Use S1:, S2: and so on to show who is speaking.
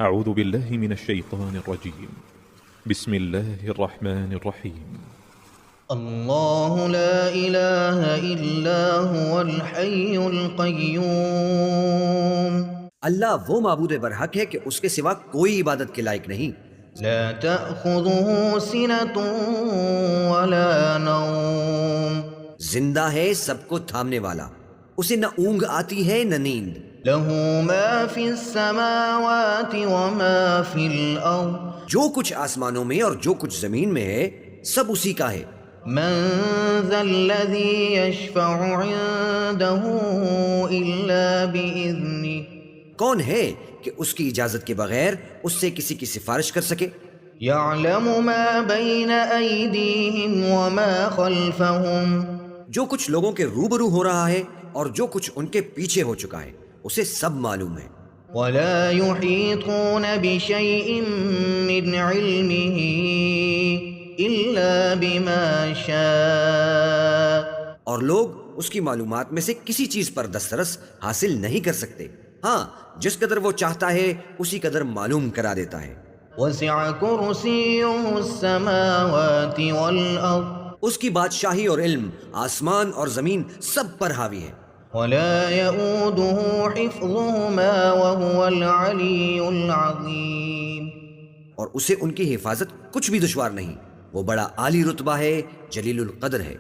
S1: أعوذ بالله من الشيطان الرجيم. بسم الله الرحمن الرحيم.
S2: اللہ لا الہ الا هو الحی القیوم،
S3: اللہ وہ معبود برحق ہے کہ اس کے سوا کوئی عبادت کے لائق نہیں۔
S2: لا تأخذه سنة ولا نوم،
S3: زندہ ہے، سب کو تھامنے والا، اسے نہ اونگ آتی ہے نہ نیند۔
S2: له ما فی السماوات وما فی الارض،
S3: جو کچھ آسمانوں میں اور جو کچھ زمین میں ہے سب اسی کا ہے۔
S2: من ذا الذی یشفع عنده الا بإذنہ،
S3: کون ہے کہ اس کی اجازت کے بغیر اس سے کسی کی سفارش کر سکے؟
S2: یعلم ما بین ایدیہم وما خلفہم،
S3: جو کچھ لوگوں کے روبرو ہو رہا ہے اور جو کچھ ان کے پیچھے ہو چکا ہے اسے سب معلوم ہے۔
S2: ولا يحيطون بشيء من علمه إلا بما شاء،
S3: اور لوگ اس کی معلومات میں سے کسی چیز پر دسترس حاصل نہیں کر سکتے، ہاں جس قدر وہ چاہتا ہے اسی قدر معلوم کرا دیتا ہے۔
S2: وسع كرسيه السماوات والأرض،
S3: اس کی بادشاہی اور علم آسمان اور زمین سب پر حاوی ہے۔
S2: ولا يؤوده حفظهما وهو العلي العظيم،
S3: اور اسے ان کی حفاظت کچھ بھی دشوار نہیں، وہ بڑا عالی رتبہ ہے، جلیل القدر ہے۔